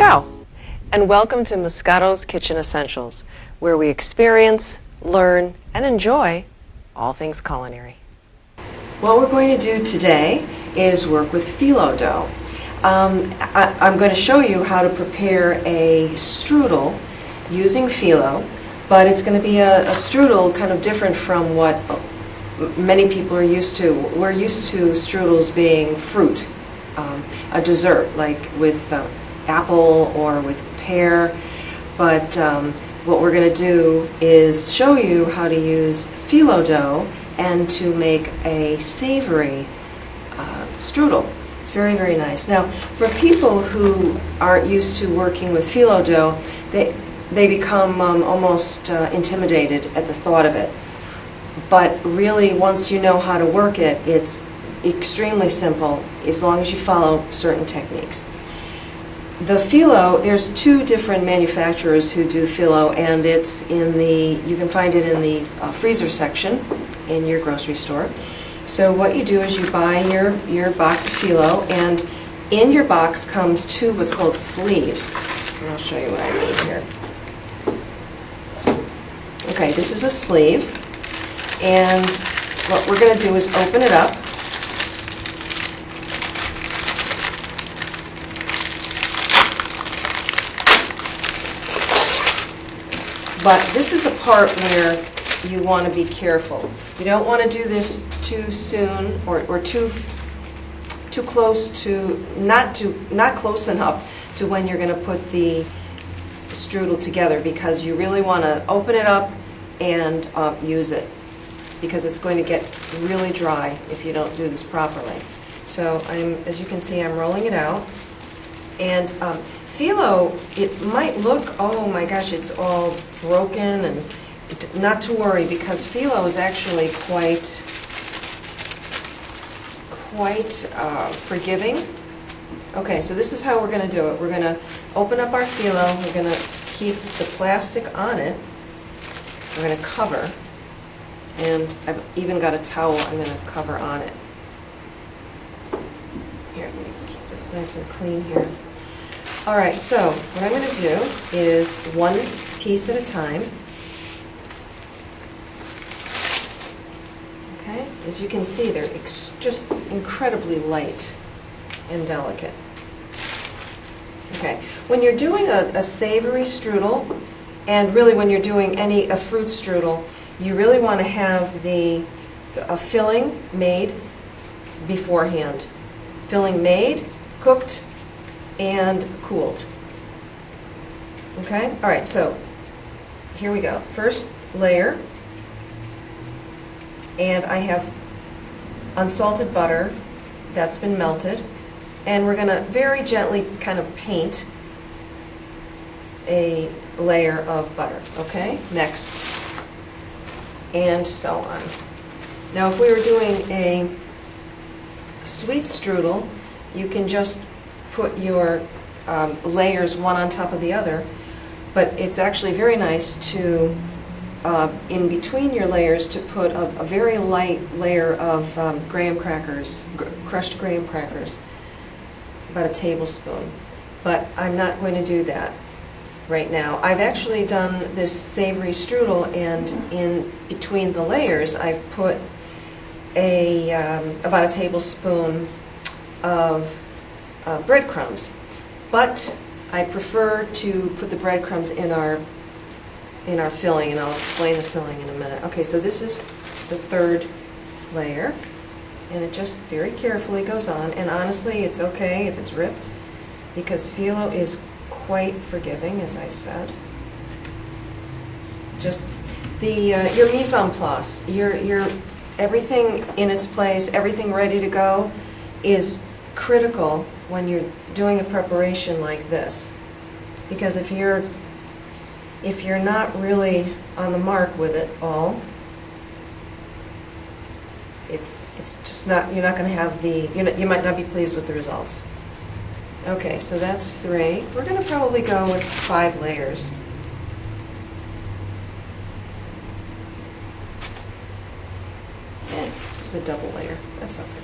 Ciao, and welcome to Moscato's Kitchen Essentials, where we experience, learn, and enjoy all things culinary. What we're going to do today is work with phyllo dough. I'm going to show you how to prepare a strudel using phyllo, but it's going to be a strudel kind of different from what many people are used to. We're used to strudels being fruit, a dessert, like with apple or with pear, but what we're going to do is show you how to use phyllo dough and to make a savory strudel. It's very, very nice. Now, for people who aren't used to working with phyllo dough, they become almost intimidated at the thought of it. But really, once you know how to work it, it's extremely simple as long as you follow certain techniques. The phyllo, there's two different manufacturers who do phyllo, and it's in the, you can find it in the freezer section in your grocery store. So what you do is you buy your box of phyllo, and in your box comes two what's called sleeves. And I'll show you what I mean here. Okay, this is a sleeve, and what we're going to do is open it up. But this is the part where you want to be careful. You don't want to do this too soon or too close to, not close enough to when you're going to put the strudel together, because you really want to open it up and use it, because it's going to get really dry if you don't do this properly. So as you can see, I'm rolling it out, and phyllo, it might look, oh my gosh, it's all broken, and not to worry, because phyllo is actually quite forgiving. Okay, so this is how we're going to do it. We're going to open up our phyllo. We're going to keep the plastic on it. We're going to cover, and I've even got a towel I'm going to cover on it. Here, let me keep this nice and clean here. All right, so what I'm going to do is one piece at a time. Okay, as you can see, they're just incredibly light and delicate. Okay, when you're doing a savory strudel, and really when you're doing a fruit strudel, you really want to have a filling made beforehand. Filling made, cooked, and cooled. Okay? All right, so here we go. First layer, and I have unsalted butter that's been melted, and we're going to very gently kind of paint a layer of butter. Okay? Next, and so on. Now, if we were doing a sweet strudel, you can just put your layers one on top of the other, but it's actually very nice to, in between your layers, to put a very light layer of graham crackers, crushed graham crackers, about a tablespoon. But I'm not going to do that right now. I've actually done this savory strudel, and in between the layers I've put about a tablespoon of breadcrumbs, but I prefer to put the breadcrumbs in our filling, and I'll explain the filling in a minute. Okay, so this is the third layer, and it just very carefully goes on, and honestly it's okay if it's ripped, because phyllo is quite forgiving, as I said. Just your mise en place, your everything in its place, everything ready to go, is critical when you're doing a preparation like this, because if you're not really on the mark with it all, it's just not, you're not going to have you might not be pleased with the results. Okay, so that's 3. We're going to probably go with 5 layers. Just a double layer, that's okay.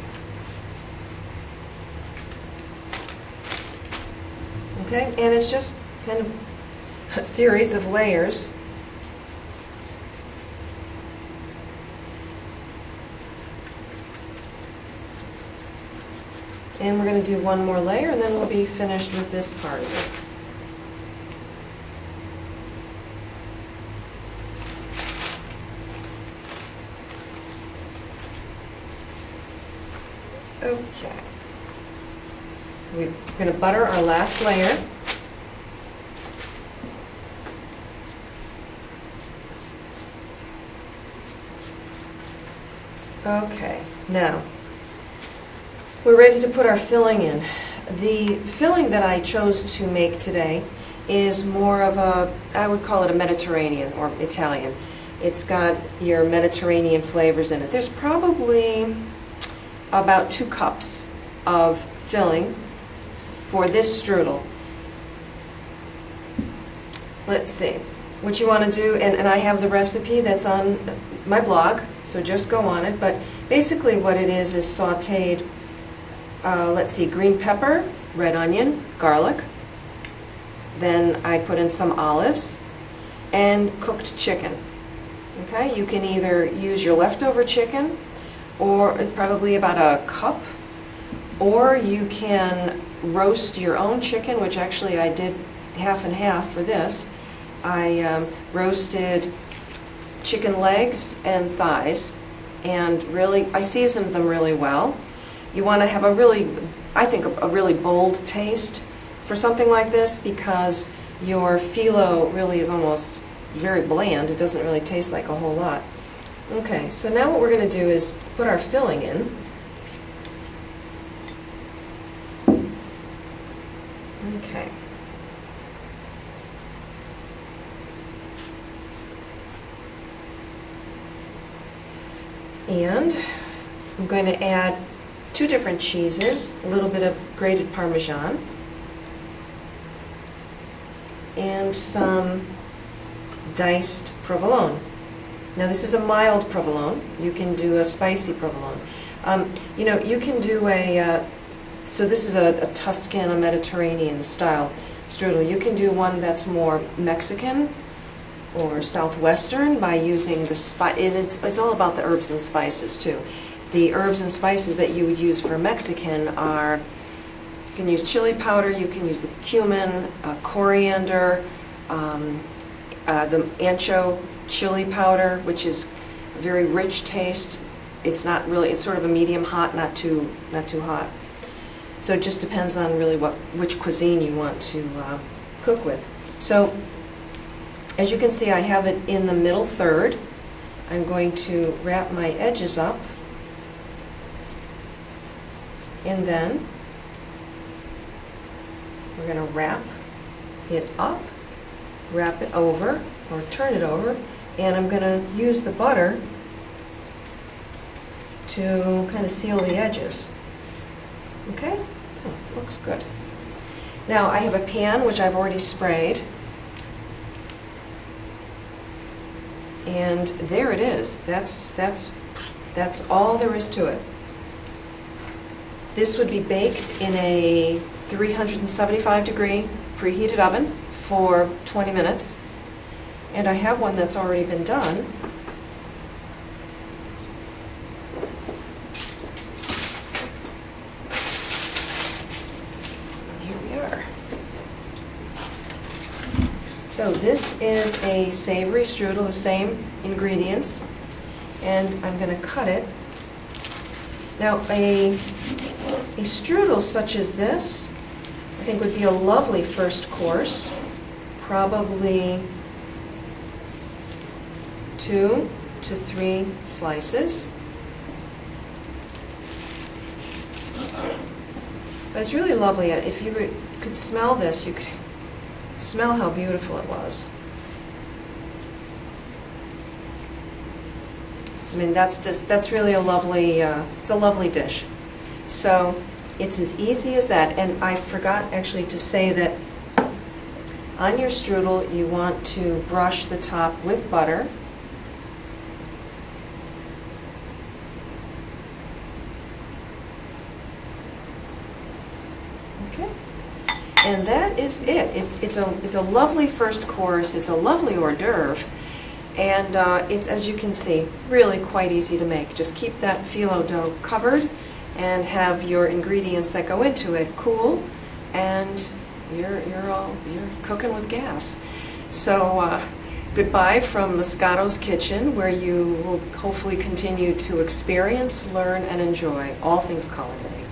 Okay, and it's just kind of a series of layers. And we're going to do one more layer, and then we'll be finished with this part of it. Okay. We're going to butter our last layer. Okay, now we're ready to put our filling in. The filling that I chose to make today is more of a, I would call it a Mediterranean or Italian. It's got your Mediterranean flavors in it. There's probably about 2 cups of filling for this strudel. Let's see. What you want to do, and I have the recipe that's on my blog, so just go on it, but basically what it is sauteed, let's see, green pepper, red onion, garlic, then I put in some olives, and cooked chicken. Okay, you can either use your leftover chicken, or probably about a cup, or you can roast your own chicken, which actually I did half and half for this. I roasted chicken legs and thighs, and really, I seasoned them really well. You want to have a really, I think, a really bold taste for something like this, because your phyllo really is almost very bland. It doesn't really taste like a whole lot. Okay, so now what we're going to do is put our filling in. Okay. And I'm going to add 2 different cheeses, a little bit of grated Parmesan, and some diced provolone. Now this is a mild provolone. You can do a spicy provolone. You know, you can do a, so this is a Tuscan, a Mediterranean style strudel. You can do one that's more Mexican or southwestern by using the spice. It's all about the herbs and spices too. The herbs and spices that you would use for Mexican are, you can use chili powder, you can use the cumin, coriander, the ancho chili powder, which is a very rich taste. It's not really, it's sort of a medium hot, not too hot. So it just depends on really which cuisine you want to cook with. So as you can see, I have it in the middle third. I'm going to wrap my edges up, and then we're going to wrap it up, wrap it over, or turn it over, and I'm going to use the butter to kind of seal the edges. Okay? Oh, looks good. Now I have a pan which I've already sprayed. And there it is. That's all there is to it. This would be baked in a 375-degree preheated oven for 20 minutes. And I have one that's already been done. Here we are. So this is a savory strudel, the same ingredients, and I'm going to cut it. Now a strudel such as this, I think, would be a lovely first course, probably 2 to 3 slices. But it's really lovely. If you could smell this, you could smell how beautiful it was. I mean, that's really a lovely, it's a lovely dish. So it's as easy as that. And I forgot actually to say that on your strudel you want to brush the top with butter. Okay. And that is it. It's a lovely first course. It's a lovely hors d'oeuvre. And it's, as you can see, really quite easy to make. Just keep that phyllo dough covered and have your ingredients that go into it cool, and you're cooking with gas. So goodbye from Moscato's Kitchen, where you will hopefully continue to experience, learn, and enjoy all things culinary.